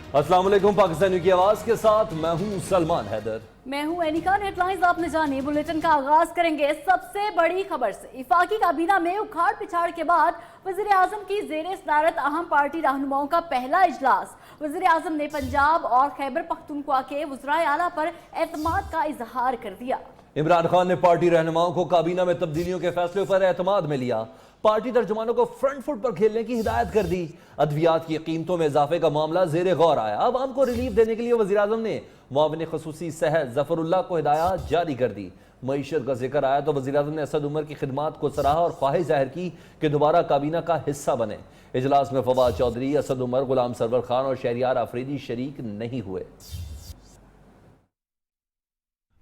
अस्सलाम वालेकुम। पाकिस्तानी की आवाज के साथ मैं हूं सलमान हैदर। मैं हूं एनिका। हेडलाइंस आपने जानी। बुलेटिन का आगाज करेंगे सबसे बड़ी खबर से। इफाकी काबीना में उखाड़ पिछाड़ के बाद वजीर आजम की जेर सदारत अहम पार्टी रहनुमाओं का पहला इजलास। वजीर आजम ने पंजाब और खैबर पख्तूनख्वा के वज़राए आला पर एतमाद का इजहार कर दिया। इमरान खान ने पार्टी रहनुमाओं को काबीना में तब्दीलियों के फैसले पर एतमाद में लिया। पार्टी तर्जुमानों को फ्रंट फुट पर खेलने की हिदायत कर दी। अद्वियात की कीमतों में इजाफे का मामला जेर गौर आया। अवाम को रिलीफ देने के लिए वज़ीर आज़म ने मुआविन ख़ुसूसी सेहत ज़फ़रुल्लाह को हिदायत जारी कर दी। मईशत का जिक्र आया तो वज़ीर आज़म ने असद उमर की खिदमात को सराहा और ख्वाहिश जाहिर की कि दोबारा काबीना का हिस्सा बने। इजलास में फवाद चौधरी, असद उमर, गुलाम सरवर खान और शहरियार आफरीदी शरीक नहीं हुए।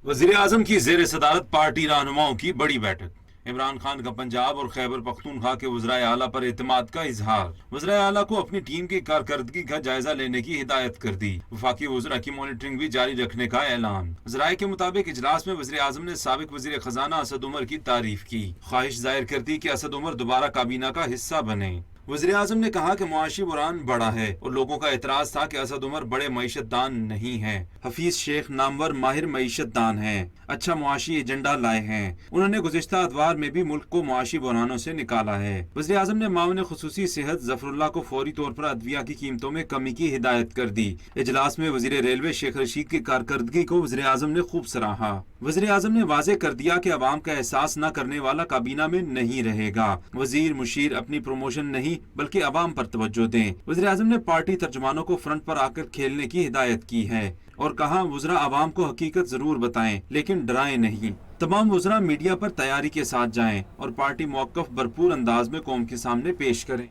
वज़ीर आज़म की ज़ेर सदारत पार्टी रहनुमाओं की बड़ी बैठक। इमरान खान का पंजाब और खैबर पख्तूनख्वा के वज़राए आला पर एतमाद का इजहार। वज़राए आला को अपनी टीम की कारकर्दगी का जायजा लेने की हिदायत कर दी। वफाकी वज़रा की मॉनिटरिंग भी जारी रखने का ऐलान। ज़राए के मुताबिक इजलास में वज़ीर आज़म ने साबिक वज़ीर खजाना असद उमर की तारीफ की, ख्वाहिश जाहिर कर दी कि असद उमर दोबारा काबीना का हिस्सा बने। वज़ीर आज़म ने कहा कि मुआशी बुरान बड़ा है और लोगों का एतराज था कि असद उमर बड़े मईशत दान नहीं है। हफीज शेख नामवर माहिर मईशत दान है, अच्छा मुआशी एजेंडा लाए हैं। उन्होंने गुज़िश्ता अदवार में भी मुल्क को मुआशी बुरानों से निकाला है। वज़ीर आज़म ने मुआविन ख़ुसूसी सेहत ज़फ़रुल्लाह को फौरी तौर पर अद्विया की कीमतों में कमी की हिदायत कर दी। इजलास में वज़ीर रेलवे शेख रशीद की कारकर्दगी को वज़ीर आज़म ने खूब सराहा। वज़ीर आज़म ने वाज़ेह कर दिया कि अवाम का एहसास न करने वाला काबीना में नहीं रहेगा। वज़ीर मुशीर अपनी प्रमोशन नहीं बल्कि अवाम पर तवज्जो दें। वज़ीर आज़म ने पार्टी तर्जुमानों को फ्रंट पर आकर खेलने की हिदायत की है और कहा वज़रा अवाम को हकीकत जरूर बताएं लेकिन डराएं नहीं। तमाम वज़रा मीडिया पर तैयारी के साथ जाएं और पार्टी मौक़िफ़ भरपूर अंदाज में कौम के सामने पेश करें।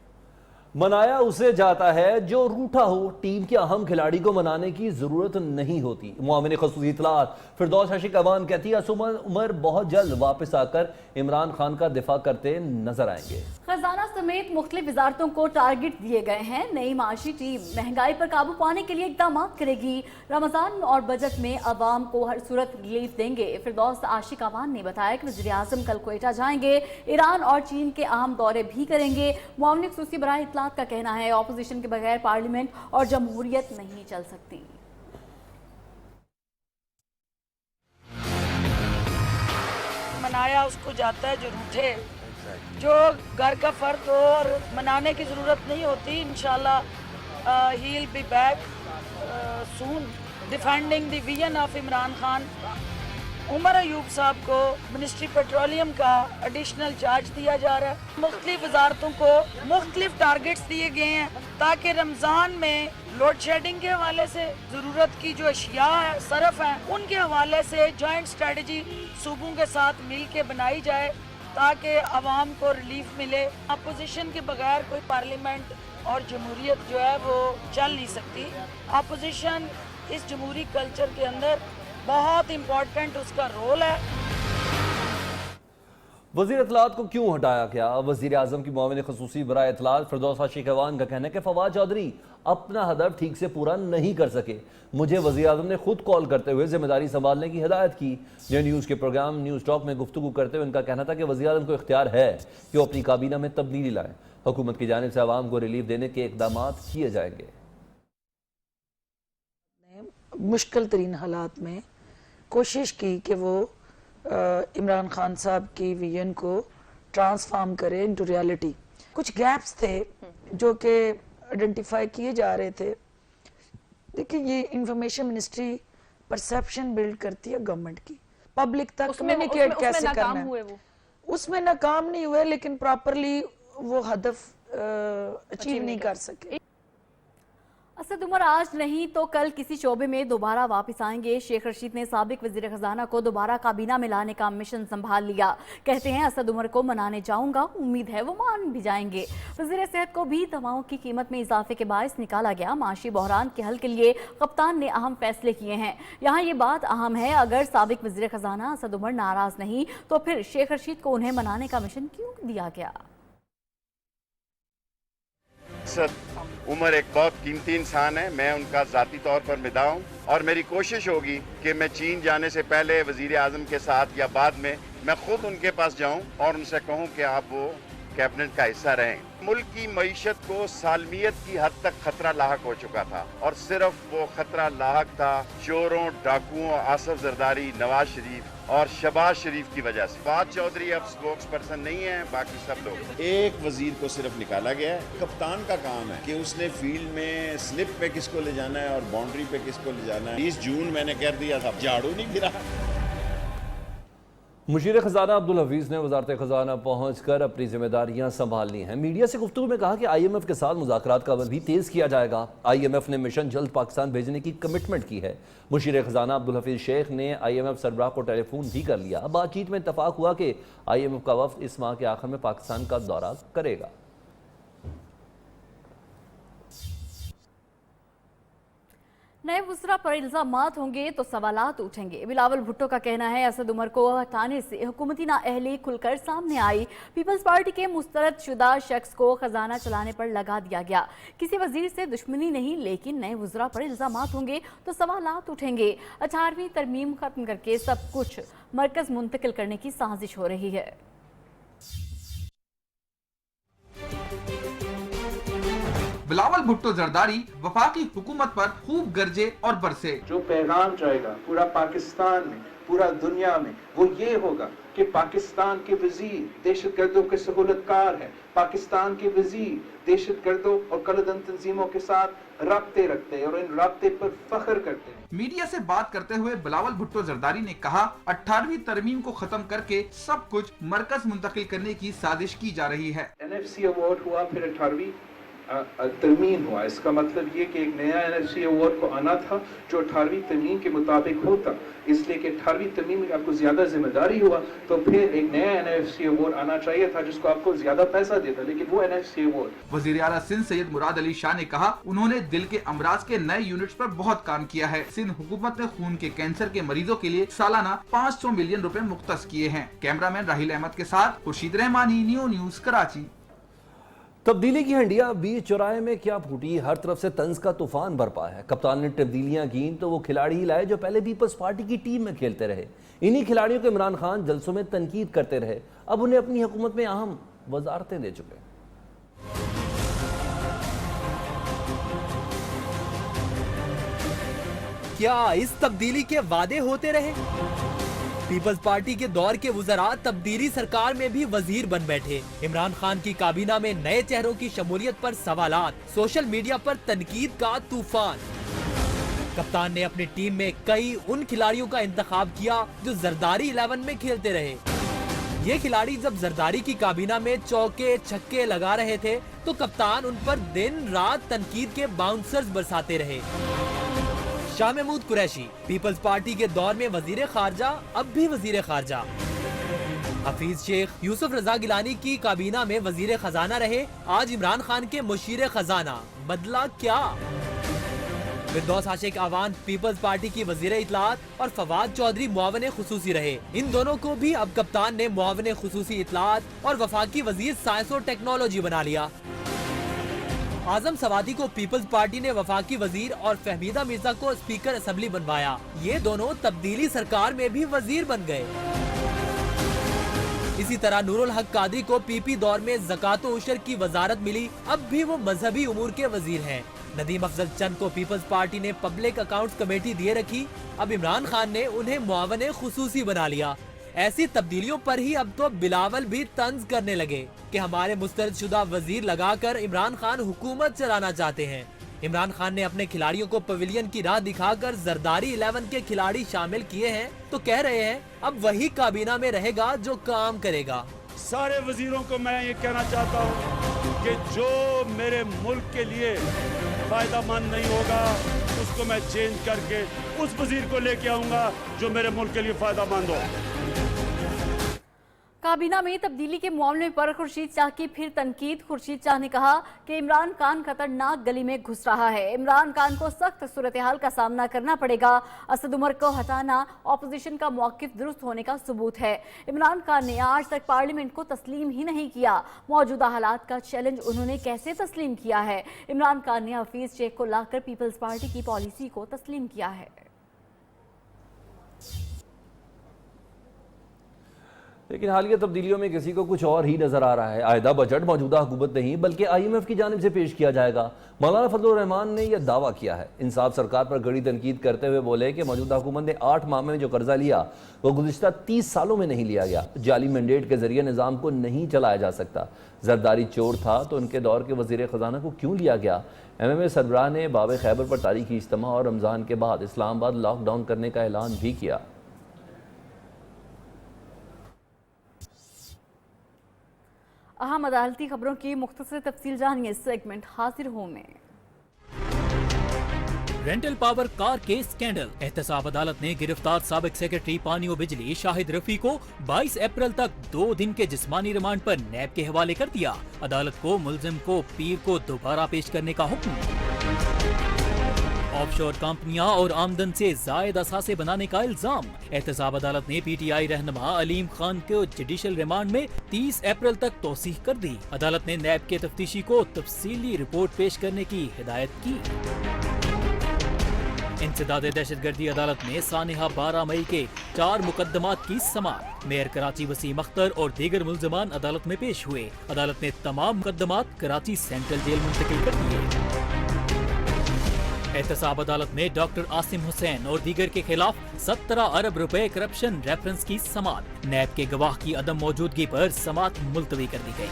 मनाया उसे जाता है जो रूठा हो। टीम के अहम खिलाड़ी को मनाने की जरूरत नहीं होती। मुआविन ख़ुसूसी इत्तलात फिरदौस आशिक अवान कहती है असद उमर बहुत जल्द वापस आकर इमरान खान का दिफा करते नजर आएंगे। खजाना समेत मुख्तलिफ वजारतों को टारगेट दिए गए हैं। नई माशी टीम महंगाई पर काबू पाने के लिए इकदाम करेगी। रमजान और बजट में अवाम को हर सूरत रिलीफ देंगे। फिरदौस आशिक अवान ने बताया कि वज़ीर आज़म कल क्वेटा जाएंगे, ईरान और चीन के अहम दौरे भी करेंगे। मुआविन ख़ुसूसी बराए इत्तलात का कहना है ऑपोजिशन के बगैर पार्लियामेंट और जमहूरियत नहीं चल सकती। मनाया उसको जाता है जो रूठे, जो घर का फर्द हो, और मनाने की ज़रूरत नहीं होती। इंशाल्लाह he will be back soon defending the vision of Imran Khan. Umar Ayub साहब को मिनिस्ट्री पेट्रोलियम का एडिशनल चार्ज दिया जा रहा है। मुख्तलिफ वजारतों को मुख्तलिफ टारगेट्स दिए गए हैं ताकि रमज़ान में लोड शेडिंग के हवाले से ज़रूरत की जो अशिया है, सरफ है, उनके हवाले से जॉइंट स्ट्रेटजी सूबों के साथ मिल के बनाई जाए ताकि आवाम को रिलीफ मिले। अपोजिशन के बगैर कोई पार्लियामेंट और जमहूरियत जो है वो चल नहीं सकती। अपोजिशन इस जमहूरी कल्चर के अंदर बहुत इम्पोर्टेंट उसका रोल है। वज़ीर इत्तलात को क्यों हटाया गया? वज़ीर आज़म की मुआविन ख़ुसूसी बराए इत्तलात फिरदौस आशिक अवान का कहना है कि फवाद चौधरी अपना हदफ ठीक से पूरा नहीं कर सके। मुझे वज़ीर आज़म ने खुद कॉल करते हुए जिम्मेदारी संभालने की हिदायत की। जो न्यूज़ के प्रोग्राम न्यूज़ टॉक में गुफ्तगू करते हुए उनका कहना था कि वज़ीर आज़म को इख्तियार है कि वो अपनी काबीना में तब्दीली लाएं। हुकूमत की जानिब से अवाम को रिलीफ देने के इक़दाम किए जाएंगे। मुश्किल तरीन हालात में कोशिश की कि वो इमरान खान साहब की विजन को ट्रांसफॉर्म करे इनटू रियलिटी। कुछ गैप्स थे जो कि आइडेंटिफाई किए जा रहे थे। देखिए, ये इंफॉर्मेशन मिनिस्ट्री परसेप्शन बिल्ड करती है गवर्नमेंट की, पब्लिक तक कम्युनिकेट कैसे करना है। उसमें नाकाम नहीं हुए लेकिन प्रॉपरली वो हदफ अचीव नहीं कर सके। असद उमर आज नहीं तो कल किसी शोबे में दोबारा वापस आएंगे। शेख रशीद ने साबिक वजीर खजाना को दोबारा काबीना में लाने का मिशन संभाल लिया। कहते हैं असद उमर को मनाने जाऊंगा, उम्मीद है वो मान भी जाएंगे। वजीर सेहत को भी दवाओं की कीमत में इजाफे के बायस निकाला गया। माशी बहरान के हल के लिए कप्तान ने अहम फैसले किए हैं। यहाँ ये बात अहम है, अगर साबिक वजीर खजाना असद उमर नाराज नहीं तो फिर शेख रशीद को उन्हें मनाने का मिशन क्यों दिया गया? उमर एक बहुत कीमती इंसान है, मैं उनका ज़ाती तौर पर मिदा हूँ और मेरी कोशिश होगी कि मैं चीन जाने से पहले वज़ीर आज़म के साथ या बाद में मैं खुद उनके पास जाऊँ और उनसे कहूँ कि आप वो कैबिनेट का हिस्सा रहे। मुल्क की मईशत को सालमियत की हद तक खतरा लाहक हो चुका था और सिर्फ वो खतरा लाहक था चोरों, डाकुओं, आसिफ जरदारी, नवाज शरीफ और शहबाज शरीफ की वजह से। फवाद चौधरी अब स्पोक्स पर्सन नहीं है, बाकी सब लोग। एक वजीर को सिर्फ निकाला गया है। कप्तान का काम है कि उसने फील्ड में स्लिप पे किसको ले जाना है और बाउंड्री पे किसको ले जाना है। 20 जून मैंने कह दिया था, झाड़ू नहीं गिरा। मुशीर खजाना अब्दुल हफीज़ ने वजारत खजाना पहुँच कर अपनी जिम्मेदारियाँ संभाल ली हैं। मीडिया से गुफ्तगू में कहा कि IMF के साथ मुज़ाकरात का अमल भी तेज़ किया जाएगा। IMF ने मिशन जल्द पाकिस्तान भेजने की कमिटमेंट की है। मुशीर खजाना अब्दुल हफीज़ शेख ने IMF सरबराह को टेलीफोन भी कर लिया। बातचीत में इत्तफाक हुआ कि IMF का वफ्द इस माह के आखिर में पाकिस्तान का दौरा करेगा। नए वज़रा पर इल्ज़ामात होंगे तो सवालात उठेंगे। बिलावल भुट्टो का कहना है असद उमर को हटाने से हुकूमती नाअहली खुलकर सामने आई। पीपल्स पार्टी के मुस्तरद शुदा शख्स को खजाना चलाने पर लगा दिया गया। किसी वजीर से दुश्मनी नहीं, लेकिन नए वज़रा पर इल्ज़ामात होंगे तो सवालात उठेंगे। 18वीं तरमीम खत्म करके सब कुछ मरकज मुंतकिल करने की साजिश हो रही है। बिलावल भुट्टो जरदारी वफाकी हुकूमत पर खूब गरजे और बरसे। जो पैगाम जाएगा पूरा पाकिस्तान में, पूरा दुनिया में, वो ये होगा कि पाकिस्तान के वजीर दहशतगर्दों के सहूलतकार है। पाकिस्तान के वजीर दहशतगर्दों और कलदन तंजीमों के साथ राब्ते रखते हैं और इन राब्ते पर फख्र करते हैं। मीडिया से बात करते हुए बिलावल भुट्टो जरदारी ने कहा 18वीं तरमीम को खत्म करके सब कुछ मरकज मुंतकिल करने की साजिश की जा रही है। NFC अवार्ड हुआ, फिर 18वीं तरमीम हुआ। इसका मतलब ये कि एक नया NFC अवार्ड को आना था जो 18वीं तरमीम के मुताबिक होता, इसलिए कि 18वीं तरमीम में आपको ज्यादा जिम्मेदारी हुआ तो फिर एक नया NFC अवार्ड आना चाहिए था जिसको आपको ज्यादा पैसा देता, लेकिन वो NFC अवार्ड। वजीर आला सिंध सैयद मुराद अली शाह ने कहा उन्होंने दिल के अमराज के नए यूनिट्स पर बहुत काम किया है। सिंध हुकूमत ने खून के कैंसर के मरीजों के लिए सालाना 500 मिलियन रुपए मुख्तस किए हैं। कैमरामैन राहिल अहमद के साथ खुर्शीद रहमानी, न्यूज़ कराची। तब्दीली की हंडिया बीच चौराहे में क्या फूटी, हर तरफ से तंज का तूफान बरपा है। कप्तान ने तब्दीलियां की तो वो खिलाड़ी ही लाए जो पहले पीपल्स पार्टी की टीम में खेलते रहे। इन्हीं खिलाड़ियों को इमरान खान जलसों में तनकीद करते रहे। अब उन्हें अपनी हुकूमत में अहम वजारतें दे चुके। क्या इस तब्दीली के वादे होते रहे? पीपल्स पार्टी के दौर के वुज़रा तब्दीली सरकार में भी वजीर बन बैठे। इमरान खान की काबीना में नए चेहरों की शमूलियत पर सवालात, सोशल मीडिया पर तनकीद का तूफान। कप्तान ने अपनी टीम में कई उन खिलाड़ियों का इंतखाब किया जो जरदारी 11 में खेलते रहे। ये खिलाड़ी जब जरदारी की काबीना में चौके छक्के लगा रहे थे तो कप्तान उन पर दिन रात तनकीद के बाउंसर्स बरसाते रहे। शाह महमूद कुरैशी पीपल्स पार्टी के दौर में वजीर खारजा, अब भी वजीर खारजा। हफीज शेख यूसुफ रजा गिलानी की काबीना में वजीर खजाना रहे, आज इमरान खान के मुशीर खजाना। बदला क्या? फिरदौस आशिक आवान पीपल्स पार्टी की वजीर इतलात और फवाद चौधरी मुआवन खुसूसी रहे। इन दोनों को भी अब कप्तान ने मुआवन खुसूसी इतलात और वफाकी वजीर साइंस और टेक्नोलॉजी बना लिया। आजम सवादी को पीपल्स पार्टी ने वफाकी वजीर और फहमीदा मिर्जा को स्पीकर असेंबली बनवाया। ये दोनों तब्दीली सरकार में भी वजीर बन गए। इसी तरह नूरुल हक कादरी को पीपी दौर में ज़कात व उशर की वजारत मिली, अब भी वो मजहबी उमूर के वजीर हैं। नदीम अफजल चंद को पीपल्स पार्टी ने पब्लिक अकाउंट्स कमेटी दिए रखी, अब इमरान खान ने उन्हें मुआवन खुसूसी बना लिया। ऐसी तब्दीलियों पर ही अब तो बिलावल भी तंज करने लगे कि हमारे मुस्तरद शुदा वजीर लगाकर इमरान खान हुकूमत चलाना चाहते हैं। इमरान खान ने अपने खिलाड़ियों को पवेलियन की राह दिखाकर जरदारी 11 के खिलाड़ी शामिल किए हैं तो कह रहे हैं अब वही काबीना में रहेगा जो काम करेगा। सारे वजीरों को मैं ये कहना चाहता हूँ कि जो मेरे मुल्क के लिए फायदा मंद नहीं होगा उसको मैं चेंज करके उस वजीर को लेके आऊंगा जो मेरे मुल्क के लिए फायदा मंद हो। काबीना में तब्दीली के मामले पर खुर्शीद शाह की फिर तनकीद। खुर्शीद शाह ने कहा कि इमरान खान खतरनाक गली में घुस रहा है, इमरान खान को सख्त सूरत हाल का सामना करना पड़ेगा। असद उमर को हटाना ऑपोजिशन का मौकिफ दुरुस्त होने का सबूत है। इमरान खान ने आज तक पार्लियामेंट को तस्लीम ही नहीं किया, मौजूदा हालात का चैलेंज उन्होंने कैसे तस्लीम किया है? इमरान खान ने हफीज शेख को लाकर पीपल्स पार्टी की पॉलिसी को तस्लीम किया है। لیکن حالیہ تبدیلیوں میں کسی کو کچھ اور ہی نظر آ رہا ہے. آئندہ بجٹ موجودہ حکومت نہیں بلکہ IMF کی جانب سے پیش کیا جائے گا. مولانا فضل الرحمان نے یہ دعویٰ کیا ہے. انصاف سرکار پر کڑی تنقید کرتے ہوئے بولے کہ موجودہ حکومت نے 8 ماہ میں جو قرضہ لیا وہ گزشتہ 30 سالوں میں نہیں لیا گیا. جعلی مینڈیٹ کے ذریعے نظام کو نہیں چلایا جا سکتا. زرداری چور تھا تو ان کے دور کے وزیر خزانہ کو کیوں لیا گیا؟ MMA سربراہ نے باب خیبر پر تاریخی اجتماع اور رمضان کے بعد اسلام آباد لاک ڈاؤن کرنے کا اعلان بھی کیا. اہم عدالتی خبروں کی مختصر تفصیل جانیے سیگمنٹ حاضر ہوں میں. رینٹل پاور کار کے سکینڈل. احتساب عدالت نے گرفتار سابق سیکرٹری پانی و بجلی شاہد رفیع کو 22 اپریل تک 2 دن کے جسمانی ریمانڈ پر نیب کے حوالے کر دیا. عدالت کو ملزم کو پیر کو دوبارہ پیش کرنے کا حکم. آف شور کمپنیاں اور آمدن سے زائد اثاثے بنانے کا الزام. احتساب عدالت نے PTI رہنما علیم خان کو جوڈیشل ریمانڈ میں 30 اپریل تک توسیع کر دی. عدالت نے نیب کے تفتیشی کو تفصیلی رپورٹ پیش کرنے کی ہدایت کی. انسداد دہشت گردی عدالت میں سانحہ 12 مئی کے 4 مقدمات کی سماعت. میئر کراچی وسیم اختر اور دیگر ملزمان عدالت میں پیش ہوئے. عدالت نے تمام مقدمات کراچی سینٹرل جیل منتقل کر دیے. احتساب عدالت میں ڈاکٹر عاصم حسین اور دیگر کے خلاف 17 ارب روپے کرپشن ریفرنس کی سماعت. نیب کے گواہ کی عدم موجودگی پر سماعت ملتوی کر دی گئی.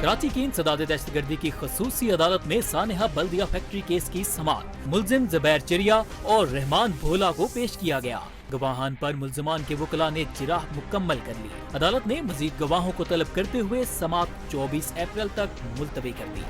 کراچی کی انسداد دہشت گردی کی خصوصی عدالت میں سانحہ بلدیہ فیکٹری کیس کی سماعت. ملزم زبیر چریا اور رحمان بھولا کو پیش کیا گیا. گواہان پر ملزمان کے وکلاء نے جراح مکمل کر لی. عدالت نے مزید گواہوں کو طلب کرتے ہوئے سماعت 24 اپریل تک ملتوی کر دی.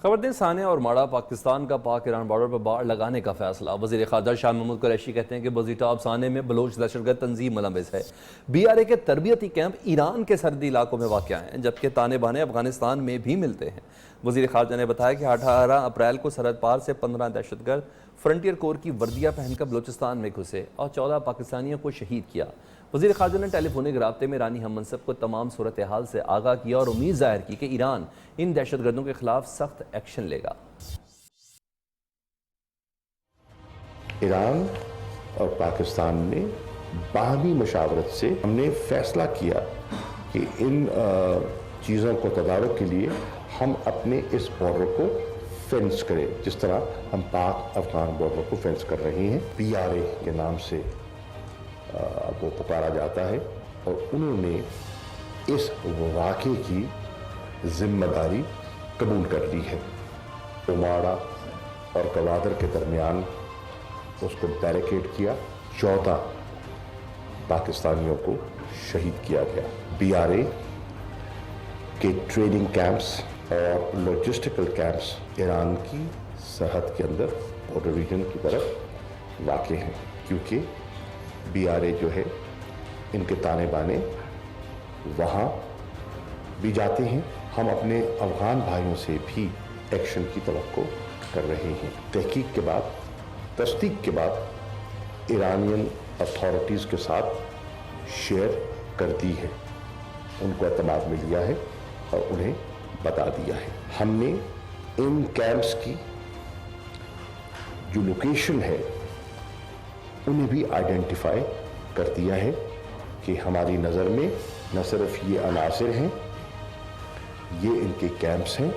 خبر دیں سانحہ اور ماڑا پاکستان کا پاک ایران بارڈر پر باڑ لگانے کا فیصلہ. وزیر خارجہ شاہ محمود قریشی کہتے ہیں کہ بزیٹاب سانحہ میں بلوچ دہشت گرد تنظیم ملوث ہے. BRA کے تربیتی کیمپ ایران کے سرحدی علاقوں میں واقع ہیں جبکہ تانے بانے افغانستان میں بھی ملتے ہیں. وزیر خارجہ نے بتایا کہ 18 اپریل کو سرحد پار سے 15 دہشت گرد فرنٹیئر کور کی وردیاں پہن کر بلوچستان میں گھسے اور 14 پاکستانیوں کو شہید کیا. وزیر خارجہ نے ٹیلی فونک رابطے میں ایرانی ہم منصب کو تمام صورتحال سے آگاہ کیا اور امید ظاہر کی کہ ایران ان دہشت گردوں کے خلاف سخت ایکشن لے گا. ایران اور پاکستان نے باہمی مشاورت سے ہم نے فیصلہ کیا کہ ان چیزوں کو تدارک کے لیے ہم اپنے اس بارڈر کو فینس کریں جس طرح ہم پاک افغان بارڈر کو فینس کر رہے ہیں. BRA کے نام سے وہ پکارا جاتا ہے اور انہوں نے اس واقعے کی ذمہ داری قبول کر لی ہے. ماڑا اور کوادر کے درمیان اس کو بیریکیڈ کیا. 14 پاکستانیوں کو شہید کیا گیا. BRA کے ٹریڈنگ کیمپس اور لاجسٹیکل کیمپس ایران کی سرحد کے اندر بارڈر ریجن کی طرف واقع ہیں کیونکہ BRA جو ہے ان کے تانے بانے وہاں بھی جاتے ہیں. ہم اپنے افغان بھائیوں سے بھی ایکشن کی توقع کر رہے ہیں. تحقیق کے بعد تصدیق کے بعد ایرانین اتھارٹیز کے ساتھ شیئر کر دی ہے. ان کو اعتماد میں لیا ہے اور انہیں بتا دیا ہے. ہم نے ان کیمپس کی جو لوکیشن ہے انہیں بھی آئیڈینٹیفائی کر دیا ہے کہ ہماری نظر میں نہ صرف یہ عناصر ہیں، یہ ان کے کیمپس ہیں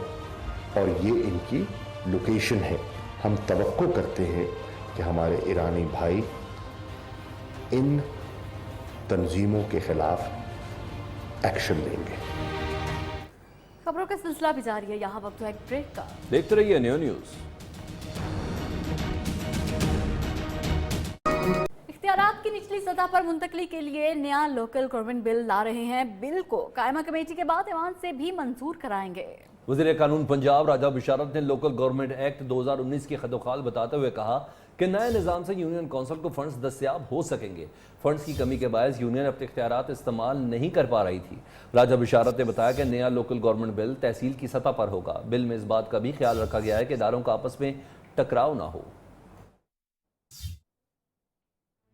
اور یہ ان کی لوکیشن ہے. ہم توقع کرتے ہیں کہ ہمارے ایرانی بھائی ان تنظیموں کے خلاف ایکشن لیں گے. خبروں کا سلسلہ بھی جاری ہے. یہاں وقت ہے ایک بریک کا. دیکھتے رہیے نیو نیوز. اختیارات کی نچلی سطح پر منتقلی کے لیے نیا لوکل گورنمنٹ بل لا رہے ہیں. بل کو قائمہ کمیٹی کے بعد ایوان سے بھی منظور کرائیں گے. وزیر قانون پنجاب راجہ بشارت نے لوکل گورنمنٹ ایکٹ 2019 کی خد و خال بتاتے ہوئے کہا کہ نئے نظام سے یونین کونسل کو فنڈز دستیاب ہو سکیں گے. فنڈز کی کمی کے باعث یونین اپنے اختیارات استعمال نہیں کر پا رہی تھی. راجہ بشارت نے بتایا کہ نیا لوکل گورنمنٹ بل تحصیل کی سطح پر ہوگا. بل میں اس بات کا بھی خیال رکھا گیا ہے کہ اداروں کا آپس میں ٹکراؤ نہ ہو.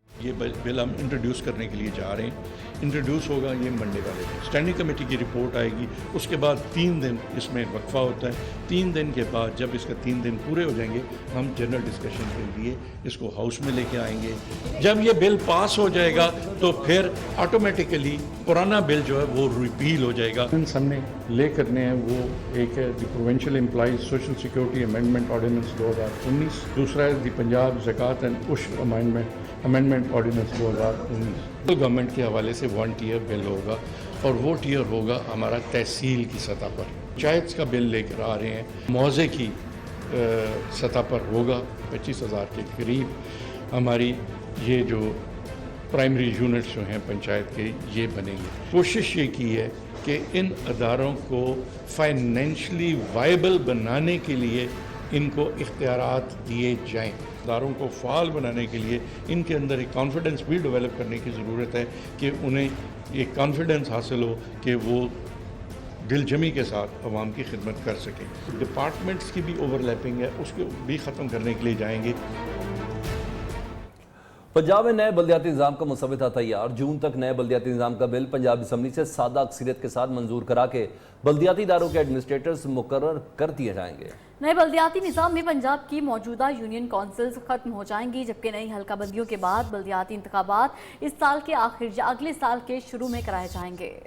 یہ بل ہم انٹروڈیوس کرنے کے لیے جا رہے ہیں. इंट्रोड्यूस होगा ये मंडे वाले दिन। स्टैंडिंग कमेटी की रिपोर्ट आएगी, उसके बाद 3 दिन इसमें वक्फा होता है। 3 दिन के बाद जब इसका 3 दिन पूरे हो जाएंगे, हम जनरल डिस्कशन के लिए इसको हाउस में लेके आएंगे। जब ये बिल पास हो जाएगा तो फिर ऑटोमेटिकली पुराना बिल जो है वो रिपील हो जाएगा। हमने ले करने हैं वो एक है the provincial employees social security amendment ordinance 2019, दूसरा है the Punjab Zakat and Ushr amendment ordinance 2019। Government के हवाले से 1 टियर बिल होगा और वो टियर होगा हमारा तहसील की सतह पर। पंचायत का बिल लेकर आ रहे हैं, मुआवजे की सतह पर होगा 25,000 के करीब। हमारी ये जो प्राइमरी यूनिट्स जो हैं पंचायत के ये बनेंगे। कोशिश ये की है कि इन अदारों को फाइनेंशली वायबल बनाने के लिए इनको इख्तियारात दिए जाएं। इदारों को फ़ाल बनाने के लिए इनके अंदर एक कॉन्फिडेंस भी डेवलप करने की ज़रूरत है कि उन्हें एक कॉन्फिडेंस हासिल हो कि वो दिलजमी के साथ आवाम की खिदमत कर सकें। डिपार्टमेंट्स की भी ओवरलैपिंग है, उसको भी ख़त्म करने के लिए जाएंगे। पंजाब में नए बल्दियाती निज़ाम का मुसव्वदा तैयार। जून तक नए बल्दियाती निज़ाम का बिल पंजाब असम्बली से सादा अक्सरियत के साथ मंजूर करा के बल्दियाती इदारों के एडमिनिस्ट्रेटर्स मुकर्रर कर दिए जाएंगे। नए बल्दियाती निज़ाम में पंजाब की मौजूदा यूनियन काउंसिल्स खत्म हो जाएंगी, जबकि नई हल्का बंदियों के बाद बल्दियाती इंतखाबात इस साल के आखिर या अगले साल के शुरू में कराए जाएंगे।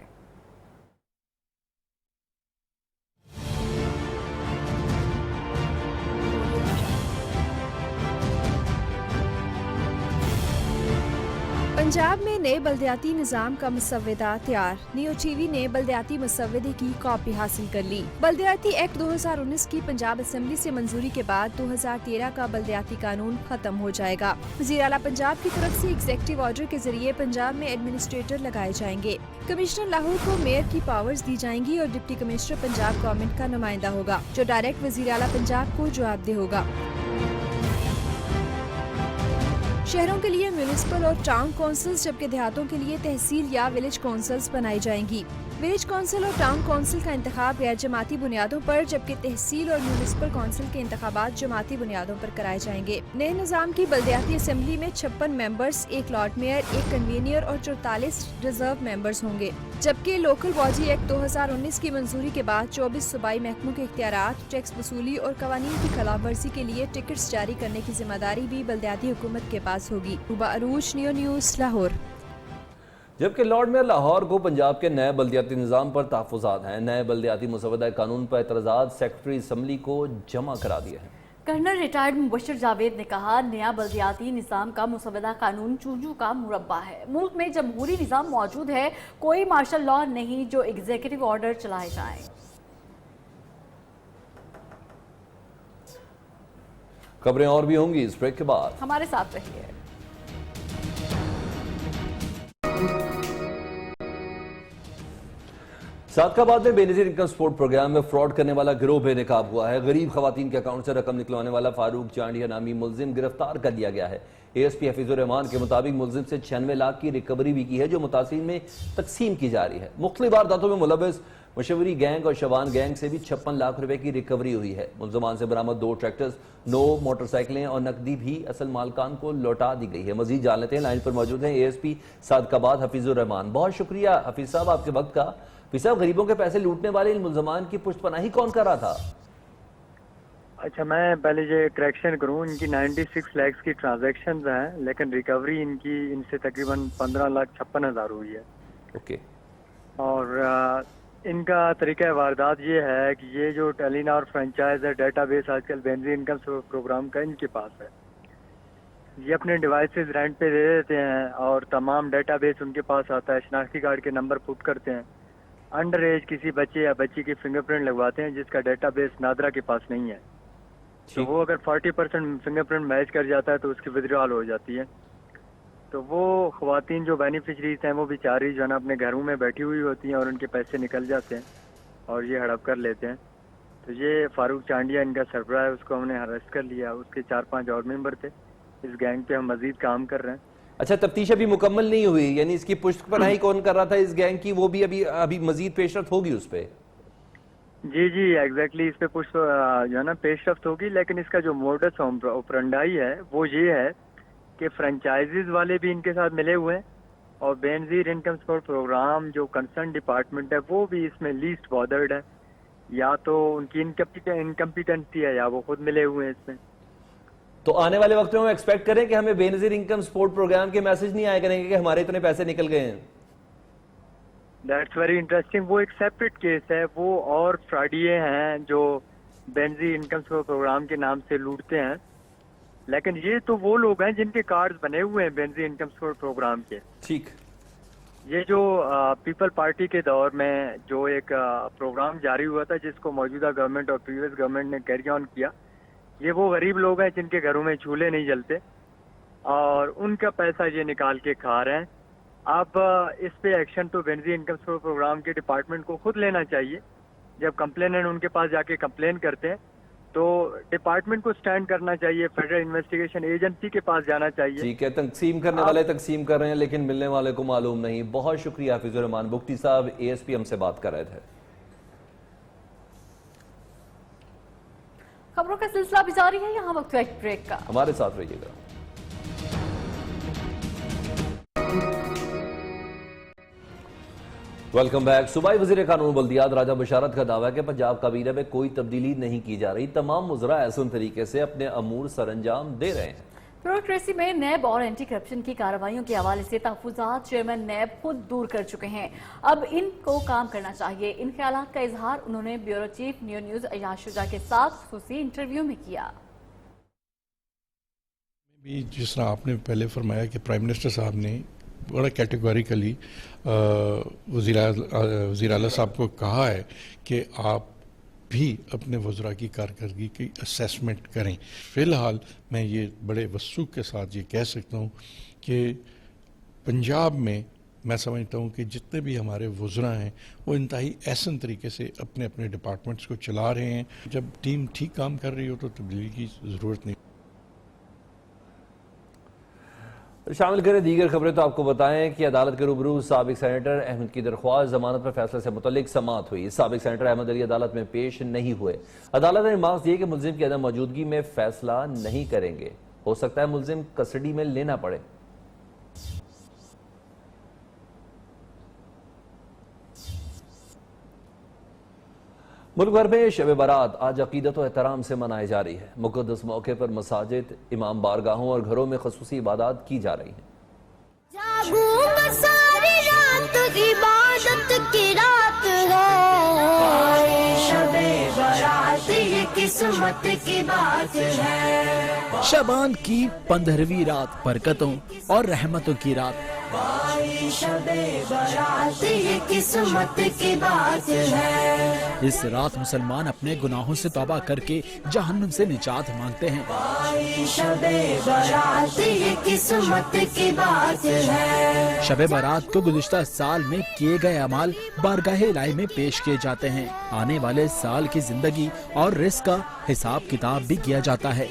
पंजाब में नए बल्दियाती निज़ाम का मुसव्वदा तैयार। नियो टीवी ने बल्दियाती मुसव्वदे की कॉपी हासिल कर ली। बल्दियाती एक्ट 2019 की पंजाब असेंबली से मंजूरी के बाद 2013 का बल्दियाती कानून खत्म हो जाएगा। वज़ीर आला पंजाब की तरफ से एग्जीक्यूटिव ऑर्डर के जरिए पंजाब में एडमिनिस्ट्रेटर लगाए जाएंगे। कमिश्नर लाहौर को मेयर की पावर्स दी जाएंगी और डिप्टी कमिश्नर पंजाब गवर्नमेंट का नुमाइंदा होगा, जो डायरेक्ट वज़ीर आला पंजाब को जवाबदेह होगा। शहरों के लिए म्यूनिसिपल और टाउन काउंसिल्स, जबकि देहातों के लिए तहसील या विलेज काउंसिल्स बनाई जाएंगी। विलेज काउंसिल और टाउन काउंसिल का इंतखाब गैर जमाती बुनियादों पर, जबकि तहसील और म्यूनिसिपल काउंसिल के इंतखाबात जमाती बुनियादों पर कराए जाएंगे। नए निज़ाम की बल्दियाती असेंबली में 56 मेंबर्स, 1 लॉर्ड मेयर, 1 कन्वीनियर और 44 रिजर्व मेंबर्स होंगे, जबकि लोकल बॉडी एक्ट 2019 की मंजूरी के बाद 24 सूबाई महकमों के इख्तियारात, टैक्स वसूली और कवानीन की खिलाफ वर्जी के लिए टिकट्स जारी करने की जिम्मेदारी भी बल्दियाती हुकूमत के पास होगी। रूबा अरूज, नियो न्यूज़, लाहौर। जबकि लॉर्ड मेयर लाहौर को पंजाब के नए बल्दियाती निज़ाम पर तहफ़्फ़ुज़ात हैं। नए बल्दियाती मुसव्वदा कानून पर एतराज़ात सेक्रेटरी असम्बली को जमा करा दिए हैं। कर्नल रिटायर्ड मुबशर जावेद ने कहा, नया बल्दियाती निज़ाम का मुसव्वदा कानून चूजू का मुरब्बा है। मुल्क में जमहूरी निज़ाम मौजूद है, कोई मार्शल लॉ नहीं जो एग्जीक्यूटिव ऑर्डर चलाए जाएं। खबरें और भी होंगी इस ब्रेक के बाद, हमारे साथ रहिए। सादकाबाद में बेनज़ीर इनकम सपोर्ट प्रोग्राम में फ्रॉड करने वाला गिरोह बेनकाब हुआ है। गरीब खवातीन के अकाउंट से रकम निकलवाने वाला फारूक चांडिया नामी मुलजिम गिरफ्तार कर लिया गया है। ASP हफीजुर रहमान के मुताबिक मुलजिम से 96 लाख की रिकवरी भी की है, जो मुतासिरीन में तकसीम की जा रही है। मुख्तलिफ वारदातों में मुलव्वस मशवरी गैंग और शवान गैंग से भी 56 लाख रुपए की रिकवरी हुई है। मुलजमान से बरामद 2 ट्रैक्टर्स, 9 मोटरसाइकिलें और नकदी भी असल मालकान को लौटा दी गई है। मजीद जान लेते हैं, लाइन पर मौजूद हैं ASP सादकाबाद हफीजुर रहमान। बहुत शुक्रिया हफीज साहब आपके वक्त का। हफीज साहब, गरीबों के पैसे लूटने वाले इन मुलजमान की पुष्टपनाही कौन कर रहा था? अच्छा, मैं पहले ये करेक्शन करूं, इनकी 96 लाख की ट्रांजैक्शंस हैं, लेकिन रिकवरी इनसे तकरीबन 15,56,000 हुई है। ओके। और इनका तरीका वारदात ये है कि ये जो टेलीनॉर फ्रेंचाइज है, डेटाबेस आजकल बेनज़ीर इनकम प्रोग्राम का इनके पास है। ये अपने डिवाइसेस रेंट पे दे देते हैं और तमाम डेटाबेस उनके पास आता है। शनाख्ती कार्ड के नंबर पुट करते हैं, अंडर एज किसी बच्चे या बच्ची की फिंगरप्रिंट लगवाते हैं जिसका डेटाबेस नादरा के पास नहीं है। तो वो अगर 40% फिंगरप्रिंट मैच कर जाता है तो उसकी विड्रॉल हो जाती है। तो वो ख़वातीन जो बेनिफिशरीज हैं वो बेचारी जो है ना अपने घरों में बैठी हुई होती हैं और उनके पैसे निकल जाते हैं और ये हड़प कर लेते हैं। तो ये फारूक चांडिया इनका सरबराह है, उसको हमने अरेस्ट कर लिया। उसके 4-5 और मेंबर थे। इस गैंग पे हम मजीद काम कर रहे हैं। अच्छा, तफ्तीश अभी मुकम्मल नहीं हुई, यानी इसकी पुष्टपनाही कौन कर रहा था इस गैंग की, वो भी अभी मजीद पेशरफ्त होगी उस पर? जी एग्जैक्टली, इस पे कुछ जो है ना पेशरफ्त होगी, लेकिन इसका जो मोडस ऑपरेंडाई है वो ये है कि फ्रेंचाइजीज वाले भी इनके साथ मिले हुए हैं اور بینظیر انکم سپورٹ پروگرام جو کنسرن ڈپارٹمنٹ ہے وہ بھی اس میں لیسٹ بادرڈ ہے. یا تو ان کی انکمپیٹنسی ہے یا وہ خود ملے ہوئے ہیں اس میں. تو آنے والے وقت میں ہم ایکسپیکٹ کریں کہ ہمیں بے نظیر انکم سپورٹ پروگرام کے میسج نہیں آئے کریں گے کہ ہمارے اتنے پیسے نکل گئے ہیں؟ That's very interesting. وہ ایک سیپریٹ کیس ہے. وہ اور فراڈیے ہیں جو بینظیر انکم سپورٹ پروگرام کے نام سے لوٹتے ہیں. لیکن یہ تو وہ لوگ ہیں جن کے کارڈز بنے ہوئے ہیں بینظیر انکم سپورٹ پروگرام کے. ٹھیک. یہ جو پیپل پارٹی کے دور میں جو ایک پروگرام جاری ہوا تھا جس کو موجودہ گورنمنٹ اور پریویس گورنمنٹ نے کیری آن کیا، یہ وہ غریب لوگ ہیں جن کے گھروں میں چولہے نہیں جلتے اور ان کا پیسہ یہ نکال کے کھا رہے ہیں. اب اس پہ ایکشن تو بینظیر انکم سپورٹ پروگرام کے ڈپارٹمنٹ کو خود لینا چاہیے. جب کمپلیننٹ ان کے پاس جا کے کمپلین کرتے ہیں تو ڈپارٹمنٹ کو سٹینڈ کرنا چاہیے، فیڈرل انویسٹیگیشن ایجنسی کے پاس جانا چاہیے. ٹھیک ہے، تقسیم کرنے والے تقسیم کر رہے ہیں لیکن ملنے والے کو معلوم نہیں. بہت شکریہ حافظ الرحمان بگٹی صاحب، ASP ہم سے بات کر رہے تھے. خبروں کا سلسلہ بھی جاری ہے، یہاں وقت ہے ایک بریک کا. ہمارے ساتھ رہیے گا. Welcome back. صوبائی وزیر قانون بلدیات راجہ بشارت کا دعویٰ ہے کہ پنجاب کابینہ میں کوئی تبدیلی نہیں کی جا رہی. تمام وزراء احسن طریقے سے اپنے امور سر انجام دے رہے ہیں. بیوروکریسی میں نیب اور اینٹی کرپشن کی کارروائیوں کے حوالے سے تحفظات چیئرمین نیب خود دور کر چکے ہیں. اب ان کو کام کرنا چاہیے. ان خیالات کا اظہار انہوں نے بیورو چیف نیوز ایاز شجاع کے ساتھ خصوصی انٹرویو میں کیا. جس طرح آپ نے پہلے فرمایا کہ پرائم منسٹر صاحب نے بڑا کیٹیگوریکلی وزیر اعلیٰ صاحب کو کہا ہے کہ آپ بھی اپنے وزراء کی کارکردگی کی اسیسمنٹ کریں. فی الحال میں یہ بڑے وثوق کے ساتھ یہ کہہ سکتا ہوں کہ پنجاب میں سمجھتا ہوں کہ جتنے بھی ہمارے وزراء ہیں وہ انتہائی احسن طریقے سے اپنے اپنے ڈپارٹمنٹس کو چلا رہے ہیں. جب ٹیم ٹھیک کام کر رہی ہو تو تبدیلی کی ضرورت نہیں. شامل کریں دیگر خبریں تو آپ کو بتائیں کہ عدالت کے روبرو سابق سینیٹر احمد کی درخواست ضمانت پر فیصلے سے متعلق سماعت ہوئی. سابق سینیٹر احمد علی عدالت میں پیش نہیں ہوئے. عدالت نے مارکس دیے کہ ملزم کی عدم موجودگی میں فیصلہ نہیں کریں گے. ہو سکتا ہے ملزم کسٹڈی میں لینا پڑے. ملک بھر میں شب برات آج عقیدت و احترام سے منائی جا رہی ہے. مقدس موقع پر مساجد، امام بارگاہوں اور گھروں میں خصوصی عبادات کی جا رہی ہیں. جاگوں ساری رات عبادت کی رات ہے، شب برات یہ قسمت کی بات ہے. شعبان کی 15ویں رات برکتوں اور رحمتوں کی رات. شب برات یہ قسمت کی بات ہے. اس رات مسلمان اپنے گناہوں سے توبہ کر کے جہنم سے نجات مانگتے ہیں. شب برات یہ قسمت کی بات ہے. شب برات کو گزشتہ سال میں کیے گئے اعمال بارگاہ الہی میں پیش کیے جاتے ہیں. آنے والے سال کی زندگی اور رزق کا حساب کتاب بھی کیا جاتا ہے.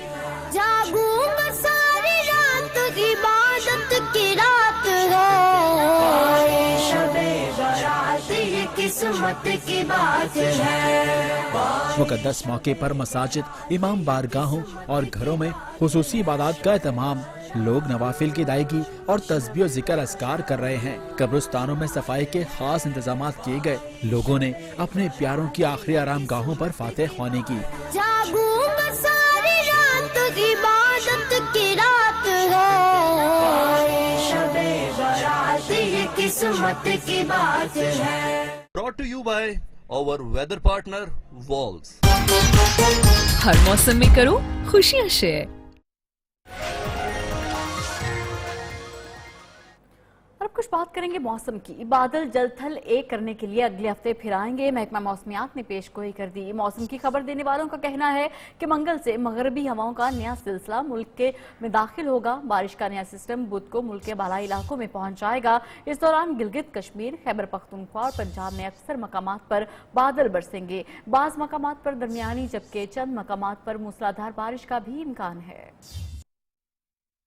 جاگوں ساری رات عبادت کی رات ہے، شب برات یہ قسمت کی بات ہے. مقدس موقع پر مساجد، امام بارگاہوں اور گھروں میں خصوصی عبادات کا اہتمام. لوگ نوافل کی ادائیگی اور تسبیح و ذکر اذکار کر رہے ہیں. قبرستانوں میں صفائی کے خاص انتظامات کیے گئے. لوگوں نے اپنے پیاروں کی آخری آرام گاہوں پر فاتح خوانی کی. جاگوں ساری رات عبادت کی رات ہے، شب برات یہ قسمت کی بات ہے. Brought to you by our weather partner Walls. ہر موسم میں کرو خوشیاں شیئر. اور اب کچھ بات کریں گے موسم کی. بادل جلد تھل ایک کرنے کے لیے اگلے ہفتے پھر آئیں گے. محکمہ موسمیات نے پیش گوئی کر دی. موسم کی خبر دینے والوں کا کہنا ہے کہ منگل سے مغربی ہواؤں کا نیا سلسلہ ملک کے میں داخل ہوگا. بارش کا نیا سسٹم بدھ کو ملک کے بالائی علاقوں میں پہنچ جائے گا. اس دوران گلگت کشمیر، خیبر پختونخوا اور پنجاب میں اکثر مقامات پر بادل برسیں گے. بعض مقامات پر درمیانی جبکہ چند مقامات پر موسلادھار بارش کا بھی امکان ہے.